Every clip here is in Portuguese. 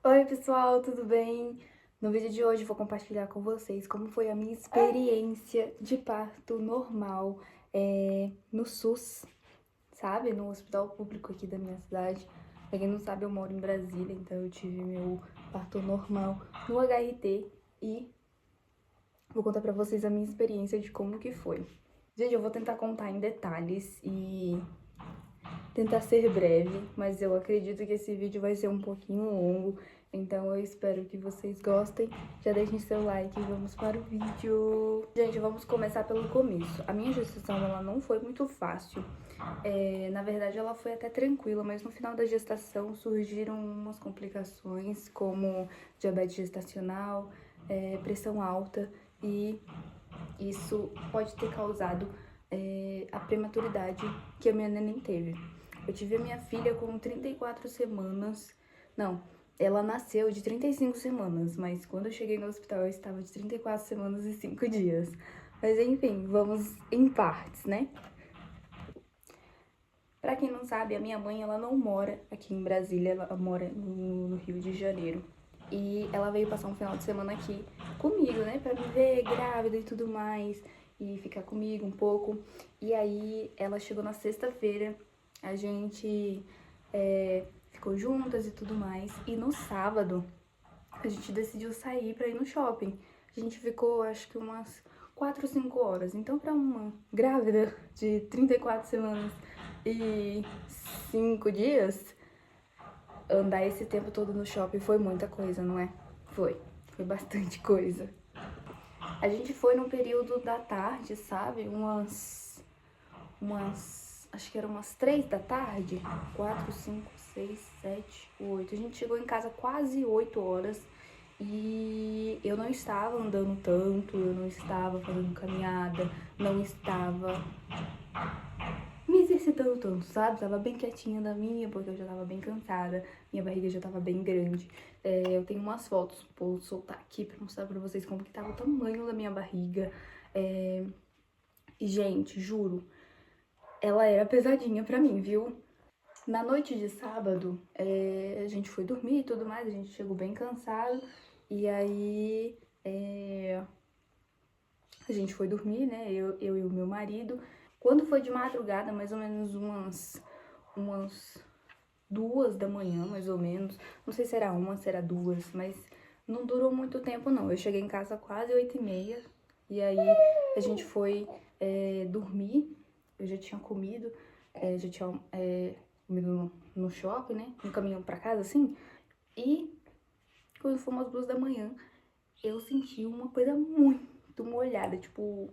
Oi pessoal, tudo bem? No vídeo de hoje vou compartilhar com vocês como foi a minha experiência de parto normal no SUS, sabe? No hospital público aqui da minha cidade. Pra quem não sabe, eu moro em Brasília, então eu tive meu parto normal no HRT e vou contar pra vocês a minha experiência de como que foi. Gente, eu vou tentar contar em detalhes e tentar ser breve, mas eu acredito que esse vídeo vai ser um pouquinho longo, então eu espero que vocês gostem. Já deixem seu like e vamos para o vídeo. Gente, vamos começar pelo começo. A minha gestação, ela não foi muito fácil. Na verdade, ela foi até tranquila, mas no final da gestação surgiram umas complicações, como diabetes gestacional, pressão alta, e isso pode ter causado a prematuridade que a minha neném teve. Eu tive a minha filha com 34 semanas. Não, ela nasceu de 35 semanas, mas quando eu cheguei no hospital eu estava de 34 semanas e 5 dias. Mas enfim, vamos em partes, né? Pra quem não sabe, a minha mãe, ela não mora aqui em Brasília, ela mora no Rio de Janeiro. E ela veio passar um final de semana aqui comigo, né? Pra me ver grávida e tudo mais, e ficar comigo um pouco. E aí, ela chegou na sexta-feira, a gente ficou juntas e tudo mais. E no sábado, a gente decidiu sair pra ir no shopping. A gente ficou, acho que umas 4, 5 horas. Então, pra uma grávida de 34 semanas e 5 dias, andar esse tempo todo no shopping foi muita coisa, não é? Foi bastante coisa. A gente foi no período da tarde, sabe? Acho que eram umas 3 da tarde. 4, 5, 6, 7, 8. A gente chegou em casa quase 8 horas. E eu não estava andando tanto, eu não estava fazendo caminhada, não estava me exercitando tanto, sabe? Tava bem quietinha da minha, porque eu já tava bem cansada, minha barriga já tava bem grande. Eu tenho umas fotos, vou soltar aqui pra mostrar pra vocês como que tava o tamanho da minha barriga. E, gente, juro, ela era pesadinha pra mim, viu? Na noite de sábado, a gente foi dormir e tudo mais, a gente chegou bem cansado. E aí, a gente foi dormir, né? Eu e o meu marido. Quando foi de madrugada, mais ou menos umas 2 da manhã, mais ou menos. Não sei se era uma, se era duas, mas não durou muito tempo, não. Eu cheguei em casa quase 8h30. E aí a gente foi dormir. Eu já tinha comido, já tinha comido no shopping, né? No caminho pra casa, assim. E quando fomos às 2 da manhã, eu senti uma coisa muito molhada, tipo,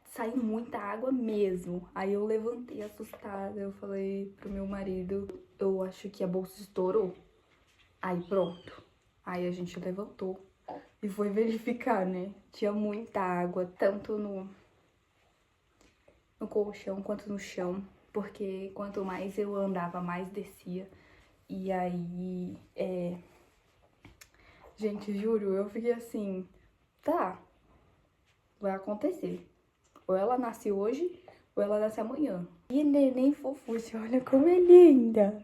saiu muita água mesmo. Aí eu levantei assustada, eu falei pro meu marido, eu acho que a bolsa estourou. Aí pronto. Aí a gente levantou e foi verificar, né? Tinha muita água, tanto no colchão quanto no chão. Porque quanto mais eu andava, mais descia. E aí, gente, juro, eu fiquei assim, tá, vai acontecer. Ou ela nasce hoje, ou ela nasce amanhã. E neném fofucha, olha como é linda.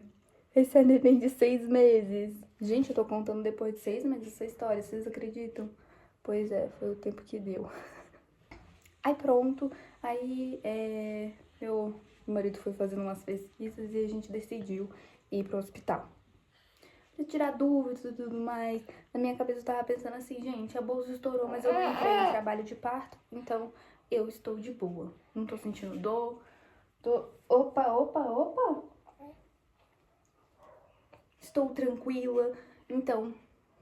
Esse é neném de 6 meses. Gente, eu tô contando depois de 6 meses essa história, vocês acreditam? Pois é, foi o tempo que deu. Aí pronto, aí meu marido foi fazendo umas pesquisas e a gente decidiu ir pro hospital. Pra tirar dúvidas e tudo mais. Na minha cabeça eu tava pensando assim, gente, a bolsa estourou, mas eu não entrei em trabalho de parto, então eu estou de boa. Não tô sentindo dor. Opa, opa, opa! Estou tranquila, então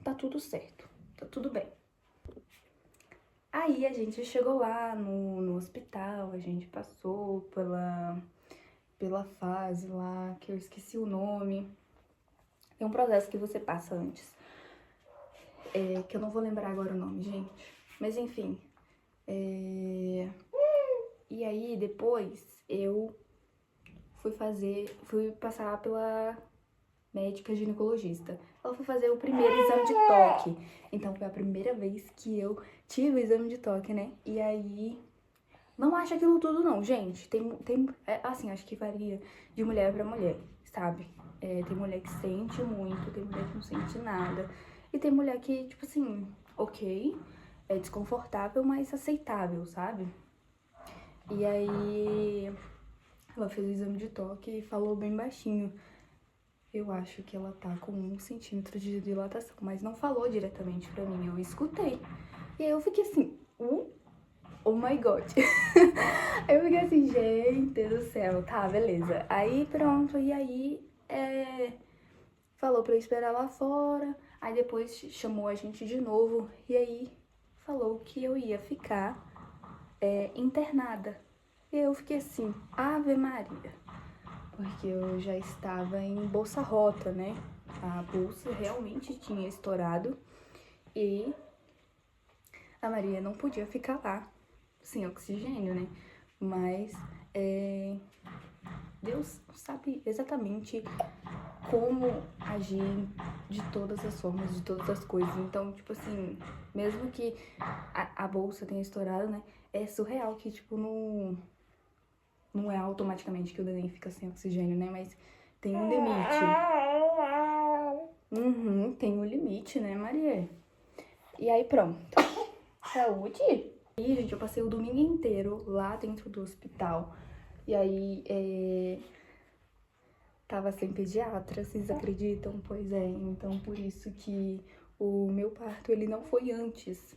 tá tudo certo, tá tudo bem. Aí a gente chegou lá no hospital, a gente passou pela fase lá, que eu esqueci o nome. Tem um processo que você passa antes, que eu não vou lembrar agora o nome, gente. Mas enfim, e aí depois eu fui passar pela médica ginecologista. Ela foi fazer o primeiro exame de toque. Então foi a primeira vez que eu tive o exame de toque, né? E aí, não acha aquilo tudo não, gente. Assim, acho que varia de mulher pra mulher, sabe? Tem mulher que sente muito, tem mulher que não sente nada. E tem mulher que, tipo assim, ok, é desconfortável, mas aceitável, sabe? E aí, ela fez o exame de toque e falou bem baixinho. Eu acho que ela tá com 1 centímetro de dilatação, mas não falou diretamente pra mim, eu escutei. E aí eu fiquei assim, oh my god. Eu fiquei assim, gente do céu, tá, beleza. Aí pronto, e aí falou pra eu esperar lá fora, aí depois chamou a gente de novo, e aí falou que eu ia ficar internada. E eu fiquei assim, Ave Maria, porque eu já estava em bolsa rota, né? A bolsa realmente tinha estourado e a Maria não podia ficar lá sem oxigênio, né? Mas Deus sabe exatamente como agir de todas as formas, de todas as coisas. Então, tipo assim, mesmo que a bolsa tenha estourado, né? É surreal que, tipo, não é automaticamente que o neném fica sem oxigênio, né? Mas tem um limite. Tem um limite, né, Maria? E aí, pronto. Saúde? E, gente, eu passei o domingo inteiro lá dentro do hospital. E aí, tava sem pediatra, vocês acreditam? Pois é, então por isso que o meu parto, ele não foi antes,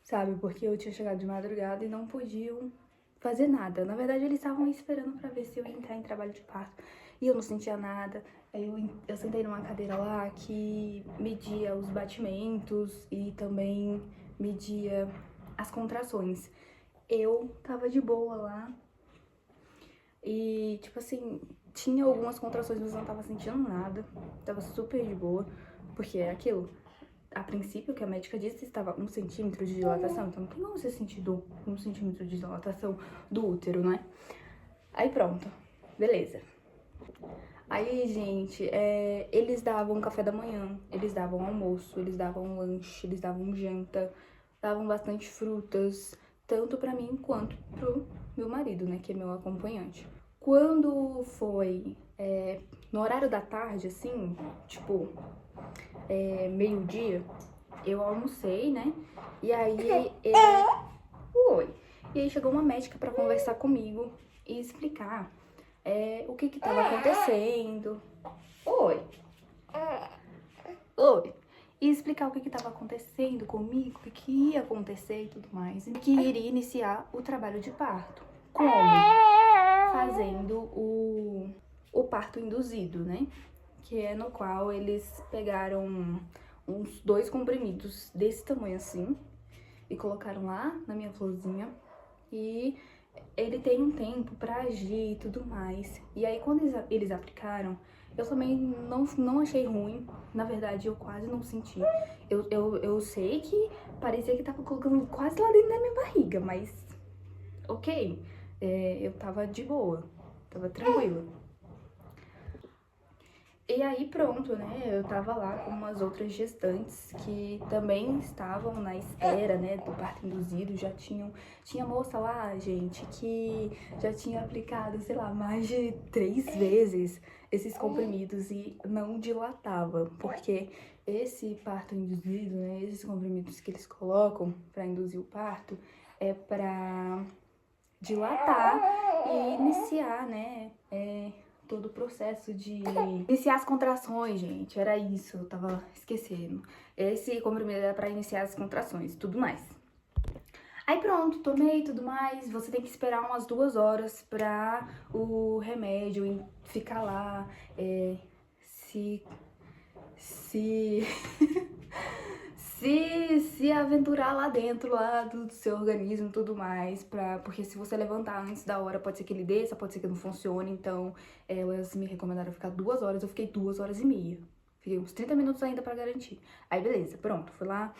sabe? Porque eu tinha chegado de madrugada e não podiam fazer nada. Na verdade, eles estavam esperando pra ver se eu ia entrar em trabalho de parto. E eu não sentia nada. Aí eu sentei numa cadeira lá que media os batimentos e também media as contrações. Eu tava de boa lá e, tipo assim, tinha algumas contrações, mas eu não tava sentindo nada. Tava super de boa, porque é aquilo. A princípio, o que a médica disse, estava 1 centímetro de dilatação. Então, não tem como você sentir 1 centímetro de dilatação do útero, né? Aí, pronto. Beleza. Aí, gente, eles davam café da manhã, eles davam almoço, eles davam lanche, eles davam janta, davam bastante frutas, tanto pra mim quanto pro meu marido, né, que é meu acompanhante. Quando foi no horário da tarde, assim, tipo, meio-dia, eu almocei, né, e aí, oi, e aí chegou uma médica pra conversar comigo e explicar o que que tava acontecendo. Oi. Oi. E explicar o que estava acontecendo comigo, o que ia acontecer e tudo mais. E que iria iniciar o trabalho de parto. Como? Fazendo o parto induzido, né? Que é no qual eles pegaram uns 2 comprimidos desse tamanho assim e colocaram lá na minha florzinha. E ele tem um tempo pra agir e tudo mais. E aí, quando eles aplicaram, eu também não achei ruim. Na verdade, eu quase não senti. Eu sei que parecia que tava colocando quase lá dentro da minha barriga, mas ok. Eu tava de boa, tava tranquila. E aí pronto, né, eu tava lá com umas outras gestantes que também estavam na espera, né, do parto induzido, tinha moça lá, gente, que já tinha aplicado, sei lá, mais de 3 vezes esses comprimidos e não dilatava, porque esse parto induzido, né, esses comprimidos que eles colocam pra induzir o parto, é pra dilatar e iniciar, né, todo o processo de iniciar as contrações, gente. Era isso, eu tava esquecendo. Esse comprimido era pra iniciar as contrações e tudo mais. Aí pronto, tomei tudo mais. Você tem que esperar umas 2 horas pra o remédio ficar lá, se se aventurar lá dentro, lá do seu organismo e tudo mais, porque se você levantar antes da hora, pode ser que ele desça, pode ser que não funcione, então elas me recomendaram ficar 2 horas, eu fiquei 2 horas e meia. Fiquei uns 30 minutos ainda pra garantir. Aí beleza, pronto, fui lá,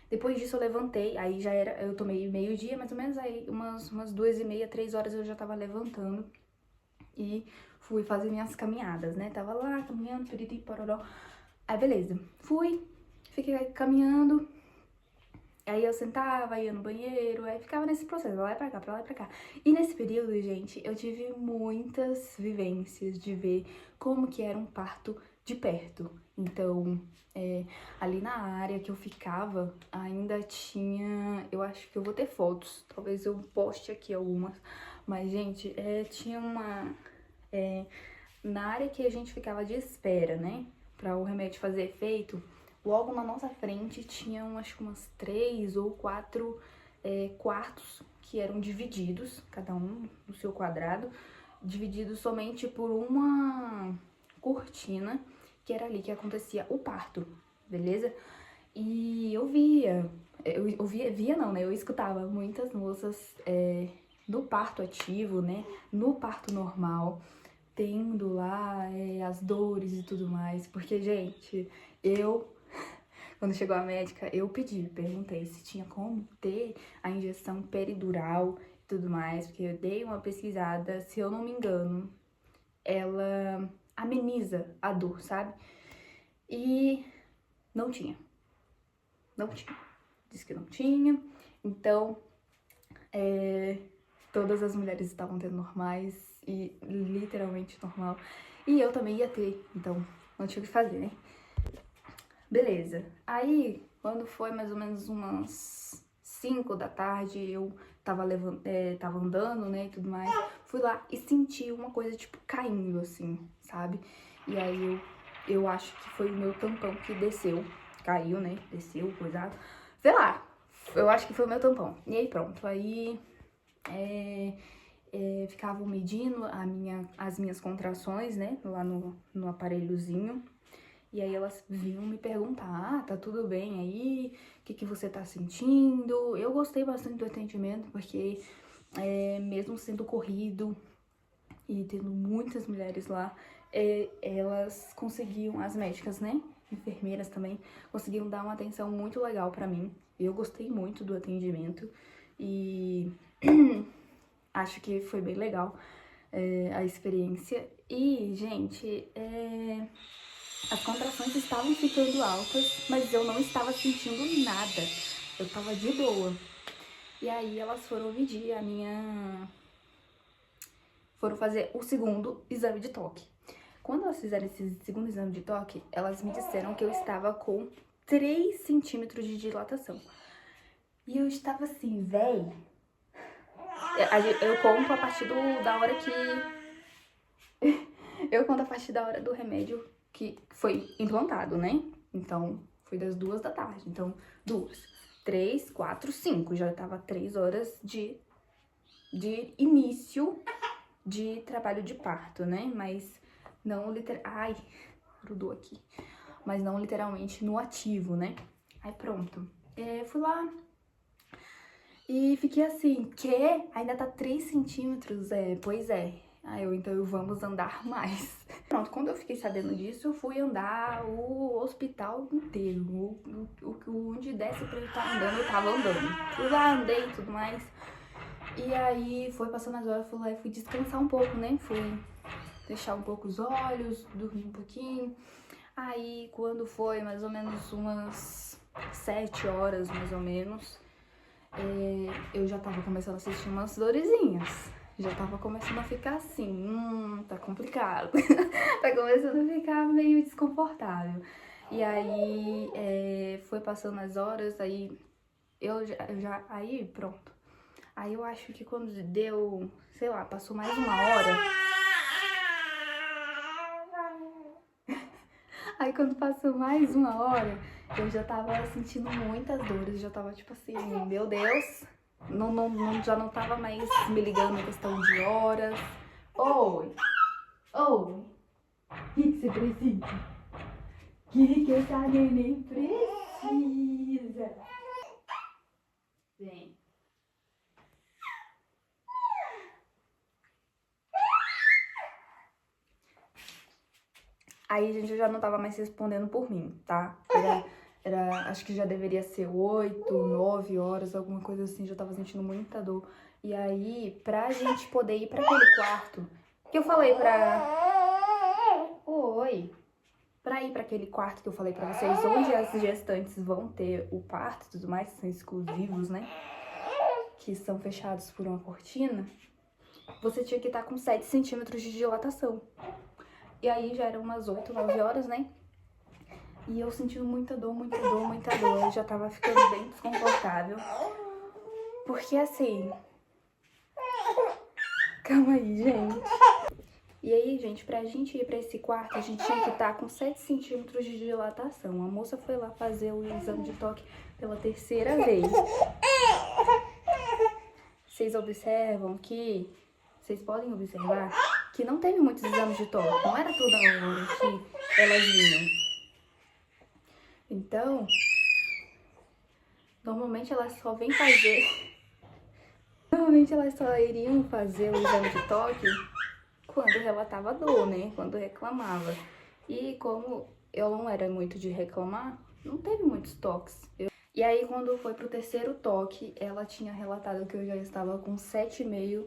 depois disso eu levantei, aí já era, eu tomei meio-dia mais ou menos, aí umas 2h30, 3 horas eu já tava levantando e fui fazer minhas caminhadas, né, tava lá caminhando, piriri, pororó, aí beleza, fiquei caminhando, Aí eu sentava, ia no banheiro, aí ficava nesse processo, pra lá e pra cá, pra lá e pra cá. E nesse período, gente, eu tive muitas vivências de ver como que era um parto de perto. Então, ali na área que eu ficava, ainda tinha... Eu acho que eu vou ter fotos, talvez eu poste aqui algumas. Mas, gente, tinha uma... na área que a gente ficava de espera, né, para o remédio fazer efeito, logo na nossa frente tinham acho que umas 3 ou 4 quartos que eram divididos, cada um no seu quadrado, divididos somente por uma cortina, que era ali que acontecia o parto, beleza? E eu via não, né, eu escutava muitas moças no parto ativo, né, no parto normal, tendo lá as dores e tudo mais. Porque, gente, quando chegou a médica, eu perguntei se tinha como ter a injeção peridural e tudo mais, porque eu dei uma pesquisada, se eu não me engano, ela ameniza a dor, sabe? E não tinha. Não tinha. Disse que não tinha. Então, todas as mulheres estavam tendo normais e literalmente normal. E eu também ia ter, então não tinha o que fazer, né? Beleza. Aí, quando foi mais ou menos umas 5 da tarde, eu tava andando, né, e tudo mais. Fui lá e senti uma coisa, tipo, caindo, assim, sabe? E aí, eu acho que foi o meu tampão que desceu. Caiu, né? Desceu, coisado. Sei lá. Eu acho que foi o meu tampão. E aí, pronto. Aí, ficavam medindo as minhas contrações, né? Lá no aparelhozinho. E aí elas vinham me perguntar, tá tudo bem aí? O que você tá sentindo? Eu gostei bastante do atendimento, porque mesmo sendo corrido e tendo muitas mulheres lá, elas conseguiam, as médicas, né? Enfermeiras também, conseguiram dar uma atenção muito legal pra mim. Eu gostei muito do atendimento e acho que foi bem legal a experiência. E, gente, as contrações estavam ficando altas, mas eu não estava sentindo nada. Eu tava de boa. E aí elas foram medir foram fazer o segundo exame de toque. Quando elas fizeram esse segundo exame de toque, elas me disseram que eu estava com 3 centímetros de dilatação. E eu estava assim, véi. Eu conto a partir da hora que... Eu conto a partir da hora do remédio que foi implantado, né? Então, foi das 2 da tarde. Então, 2, 3, 4, 5. Já tava 3 horas de início de trabalho de parto, né? Mas não Ai, grudou aqui. Mas não literalmente no ativo, né? Aí pronto. Fui lá e fiquei assim, ainda tá 3 centímetros? Pois é. Então eu vamos andar mais. Pronto, quando eu fiquei sabendo disso, eu fui andar o hospital inteiro. Onde desse pra eu estar andando, eu tava andando. Fui lá, andei e tudo mais. E aí foi passando as horas, fui lá e fui descansar um pouco, né? Fui fechar um pouco os olhos, dormir um pouquinho. Aí quando foi mais ou menos umas 7 horas, mais ou menos, eu já tava começando a sentir umas dorezinhas. Já tava começando a ficar assim, tá complicado. Tá começando a ficar meio desconfortável. E aí, foi passando as horas, aí aí pronto. Aí eu acho que quando deu, sei lá, passou mais uma hora. Aí quando passou mais uma hora, eu já tava sentindo muitas dores, já tava tipo assim, meu Deus, já não tava mais me ligando em questão de horas. Oi, o que você precisa? Que essa neném precisa? Vem. Aí, gente, eu já não tava mais respondendo por mim, tá? Acho que já deveria ser 8, 9 horas, alguma coisa assim, já tava sentindo muita dor. E aí, pra gente poder ir pra aquele quarto, que eu falei pra... Oi! pra ir pra aquele quarto que eu falei pra vocês, onde as gestantes vão ter o parto e tudo mais, que são exclusivos, né? Que são fechados por uma cortina, você tinha que estar com 7 centímetros de dilatação. E aí já eram umas 8, 9 horas, né? E eu sentindo muita dor, muita dor, muita dor. Eu já tava ficando bem desconfortável. Porque assim... Calma aí, gente. E aí, gente, pra gente ir pra esse quarto, a gente tinha que estar com 7 centímetros de dilatação. A moça foi lá fazer o exame de toque pela terceira vez. Vocês observam que... Vocês podem observar que não teve muitos exames de toque. Não era toda hora que elas vinham. Então, normalmente elas só vêm fazer... Normalmente elas só iriam fazer o exame de toque quando relatava dor, né? Quando reclamava. E como eu não era muito de reclamar, não teve muitos toques. E aí, quando foi pro terceiro toque, ela tinha relatado que eu já estava com 7,5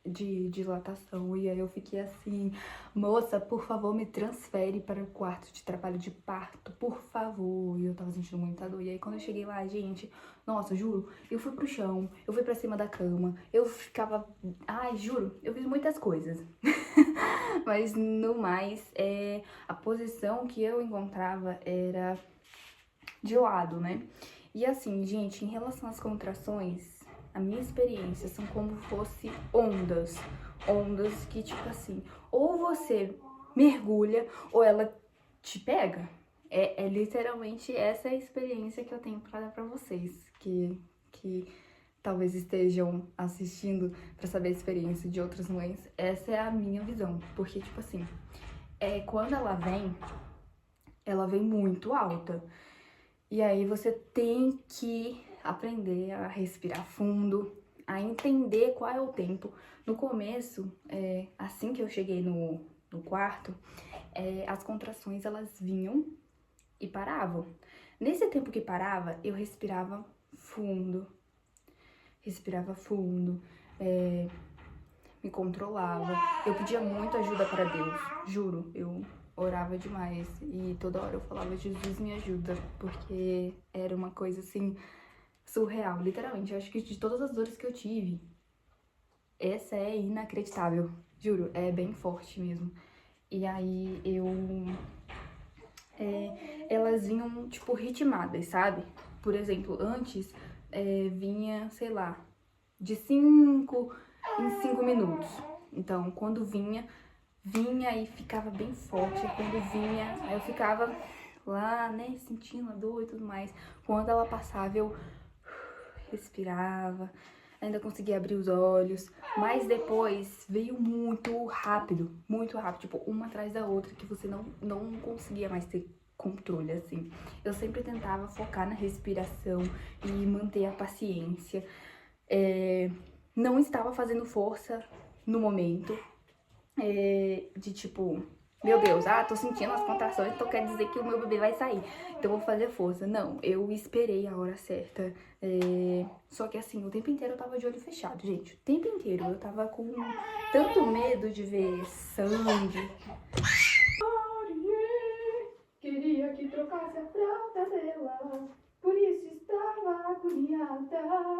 de dilatação. E aí eu fiquei assim, moça, por favor, me transfere para o quarto de trabalho de parto, por favor. E eu tava sentindo muita dor. E aí quando eu cheguei lá, gente, nossa, juro, eu fui pro chão, eu fui pra cima da cama, eu ficava... Ai, juro, eu fiz muitas coisas. Mas no mais, a posição que eu encontrava era de lado, né? E assim, gente, em relação às contrações, a minha experiência são como fosse ondas. Ondas que, tipo assim, ou você mergulha ou ela te pega. É literalmente essa a experiência que eu tenho pra dar pra vocês, que talvez estejam assistindo pra saber a experiência de outras mães. Essa é a minha visão, porque, tipo assim, quando ela vem muito alta. E aí você tem que aprender a respirar fundo, a entender qual é o tempo. No começo, assim que eu cheguei no quarto, as contrações elas vinham e paravam. Nesse tempo que parava, eu respirava fundo, me controlava. Eu pedia muito ajuda para Deus, juro, eu orava demais e toda hora eu falava, Jesus me ajuda, porque era uma coisa assim surreal, literalmente. Eu acho que de todas as dores que eu tive, essa é inacreditável, juro, é bem forte mesmo. E aí elas vinham tipo ritmadas, sabe? Por exemplo, antes vinha, sei lá, de 5 em 5 minutos. Então, quando vinha e ficava bem forte. Quando vinha, aí eu ficava lá, né, sentindo a dor e tudo mais. Quando ela passava, eu respirava, ainda conseguia abrir os olhos. Mas depois veio muito rápido, tipo, uma atrás da outra, que você não conseguia mais ter controle, assim. Eu sempre tentava focar na respiração e manter a paciência. Não estava fazendo força no momento, de tipo, meu Deus, tô sentindo as contrações, então quer dizer que o meu bebê vai sair, então eu vou fazer força. Não, eu esperei a hora certa, só que assim, o tempo inteiro eu tava de olho fechado, gente, o tempo inteiro eu tava com tanto medo de ver sangue. Queria que trocasse a fralda dela, por isso estava agoniada. Lá,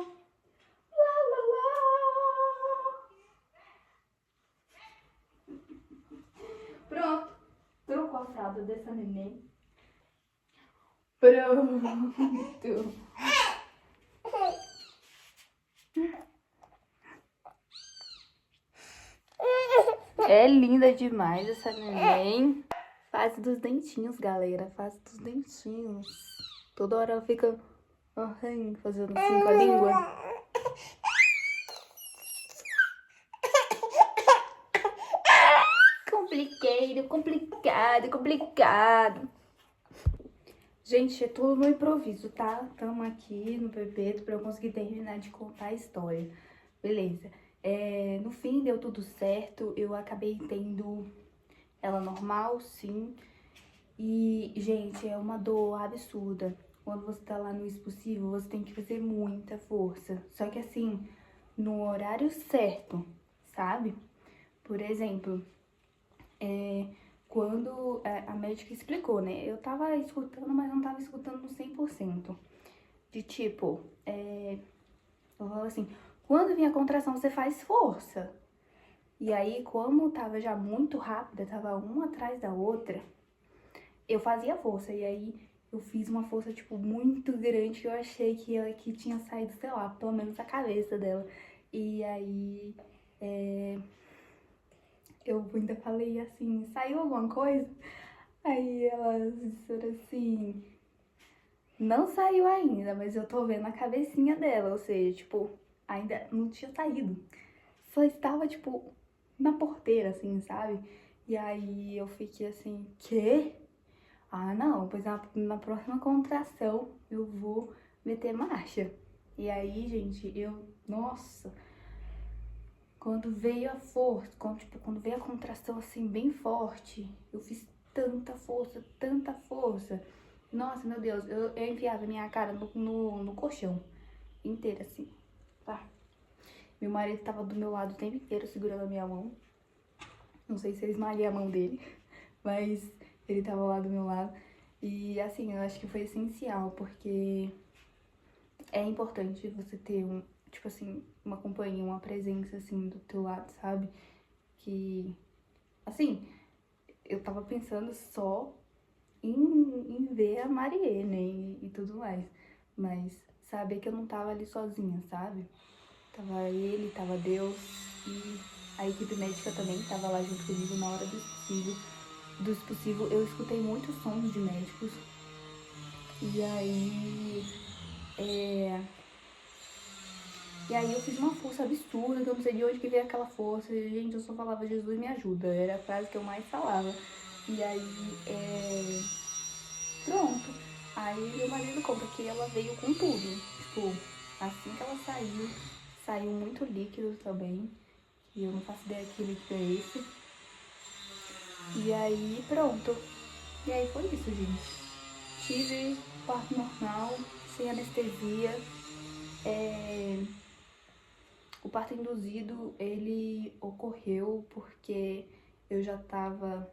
lá, lá. Pronto, trocou a fralda dessa neném. Pronto. É linda demais essa neném. Fase dos dentinhos, galera. Fase dos dentinhos. Toda hora ela fica fazendo assim com a língua. Complicado. Gente, é tudo no improviso, tá? Tamo aqui no Bebeto pra eu conseguir terminar de contar a história. Beleza. No fim deu tudo certo. Eu acabei tendo ela normal, sim. E, gente, é uma dor absurda. Quando você tá lá no expulsivo, você tem que fazer muita força. Só que assim, no horário certo, sabe? Por exemplo, quando a médica explicou, né? Eu tava escutando, mas não tava escutando no 100%. De tipo, eu falo assim, quando vem a contração, você faz força. E aí, como tava já muito rápida, tava uma atrás da outra, eu fazia força. E aí, eu fiz uma força, tipo, muito grande, que eu achei que tinha saído, sei lá, pelo menos a cabeça dela. E aí, eu ainda falei assim, saiu alguma coisa? Aí ela disse assim, não saiu ainda, mas eu tô vendo a cabecinha dela, ou seja, tipo, ainda não tinha saído. Só estava, tipo, na porteira, assim, sabe? E aí eu fiquei assim, quê? Ah, não, pois na próxima contração eu vou meter marcha. E aí, gente, nossa, quando veio a força, quando veio a contração assim bem forte, eu fiz tanta força. Nossa, meu Deus, eu enfiava minha cara no colchão inteira, assim, tá? Meu marido tava do meu lado o tempo inteiro segurando a minha mão. Não sei se eu esmaguei a mão dele, mas ele tava lá do meu lado. E assim, eu acho que foi essencial, porque é importante você ter tipo assim, uma companhia, uma presença assim do teu lado, sabe? Que, assim, eu tava pensando só em ver a Marie, né? E tudo mais. Mas saber que eu não tava ali sozinha, sabe? Tava ele, tava Deus e a equipe médica também tava lá junto comigo na hora do possível. Dos possível, eu escutei muitos sons de médicos. E aí, eu fiz uma força absurda, que eu não sei de onde que veio aquela força. Gente, eu só falava, Jesus me ajuda. Era a frase que eu mais falava. E aí, pronto. Aí meu marido conta que ela veio com tudo. Tipo, assim que ela saiu muito líquido também. E eu não faço ideia que líquido é esse. E aí, pronto. E aí foi isso, gente. Tive parto normal, sem anestesia. O parto induzido, ele ocorreu porque eu já tava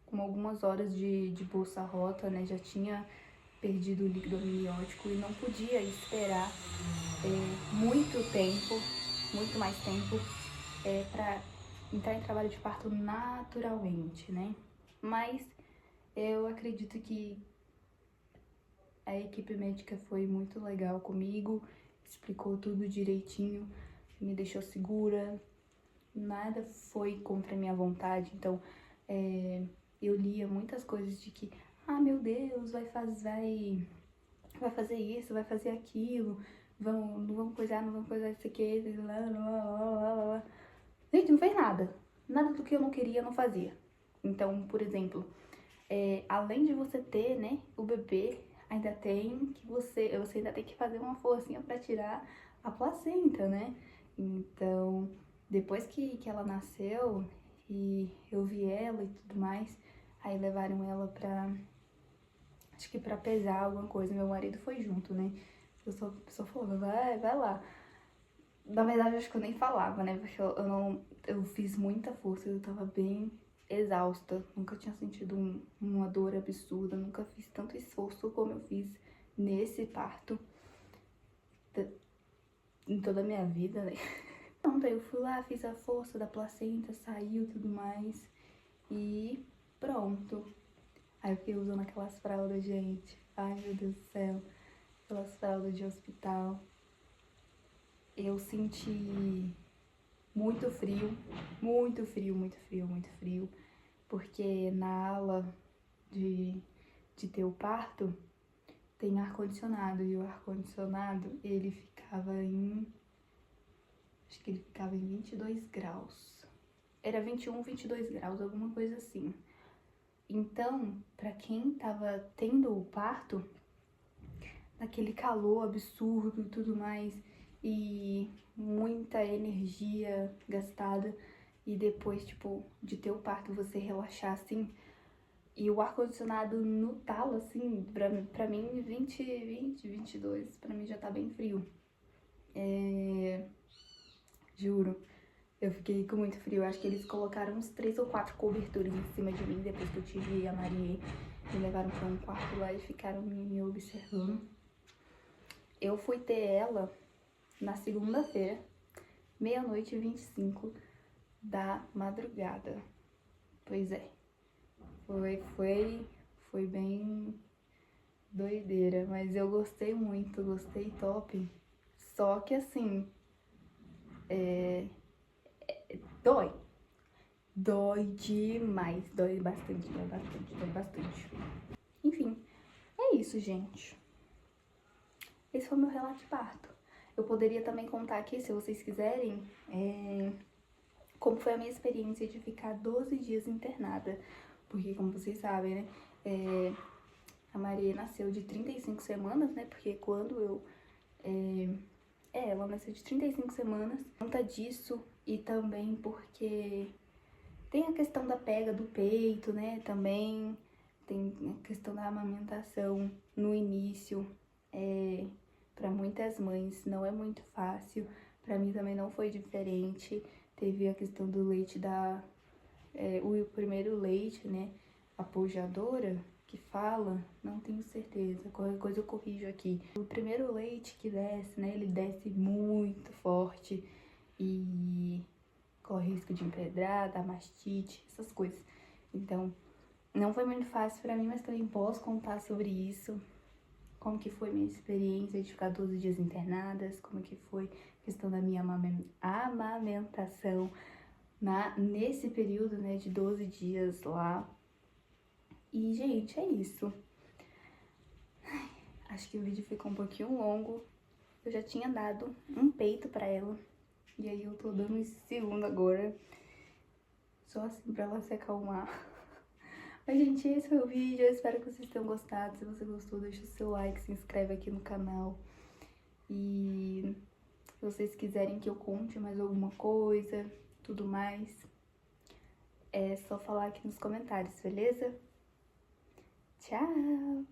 com algumas horas de bolsa rota, né? Já tinha perdido o líquido amniótico e não podia esperar muito tempo, muito mais tempo, para entrar em trabalho de parto naturalmente, né? Mas eu acredito que a equipe médica foi muito legal comigo, explicou tudo direitinho, me deixou segura, nada foi contra a minha vontade, então eu lia muitas coisas de que, ah, meu Deus, vai fazer isso, vai fazer aquilo, não vamos coisar isso aqui, lá, lá, lá, lá, lá. Gente, não fez nada. Nada do que eu não queria, eu não fazia. Então, por exemplo, além de você ter, né, o bebê, ainda tem que você ainda tem que fazer uma forcinha pra tirar a placenta, né? Então, depois que ela nasceu e eu vi ela e tudo mais, aí levaram ela acho que pra pesar alguma coisa. Meu marido foi junto, né? Eu só falou, vai lá. Na verdade, eu acho que eu nem falava, né? Porque eu fiz muita força, eu tava bem exausta. Nunca tinha sentido uma dor absurda, nunca fiz tanto esforço como eu fiz nesse parto em toda a minha vida, né? Pronto, aí eu fui lá, fiz a força da placenta, saiu e tudo mais. E pronto. Aí eu fiquei usando aquelas fraldas, gente. Ai, meu Deus do céu. Aquelas fraldas de hospital. Eu senti muito frio, muito frio, muito frio, muito frio. Porque na ala de ter o parto, tem ar-condicionado. E o ar-condicionado, ele ficava acho que ele ficava em 22 graus. Era 21, 22 graus, alguma coisa assim. Então, pra quem tava tendo o parto, naquele calor absurdo e tudo mais, e muita energia gastada, e depois, tipo, de ter o parto, você relaxar assim, e o ar-condicionado no talo, assim, pra mim, 22, pra mim já tá bem frio. Juro. Eu fiquei com muito frio. Acho que eles colocaram uns 3 ou 4 coberturas em cima de mim depois que eu tive a Marie. Me levaram pra um quarto lá e ficaram me observando. Eu fui ter ela na segunda-feira, 00h25 da madrugada. Pois é. Foi bem doideira, mas eu gostei muito, gostei top. Só que assim, dói. Dói demais, dói bastante, dói bastante, dói bastante. Enfim, é isso, gente. Esse foi o meu relato de parto. Eu poderia também contar aqui, se vocês quiserem, como foi a minha experiência de ficar 12 dias internada. Porque, como vocês sabem, né, a Maria nasceu de 35 semanas, né, porque quando eu... ela nasceu de 35 semanas. Por conta disso, e também porque tem a questão da pega do peito, né, também tem a questão da amamentação no início. Para muitas mães não é muito fácil, para mim também não foi diferente. Teve a questão do leite o primeiro leite, né, a pojadora que fala, não tenho certeza, qualquer coisa eu corrijo aqui. O primeiro leite que desce, né, ele desce muito forte e corre risco de empedrada, mastite, essas coisas. Então, não foi muito fácil para mim, mas também posso contar sobre isso. Como que foi minha experiência de ficar 12 dias internadas, como que foi a questão da minha amamentação nesse período, né, de 12 dias lá. E, gente, é isso. Acho que o vídeo ficou um pouquinho longo. Eu já tinha dado um peito pra ela. E aí eu tô dando esse segundo agora. Só assim pra ela se acalmar. Mas, gente, esse foi o vídeo. Eu espero que vocês tenham gostado. Se você gostou, deixa o seu like, se inscreve aqui no canal. E se vocês quiserem que eu conte mais alguma coisa, tudo mais, é só falar aqui nos comentários, beleza? Tchau!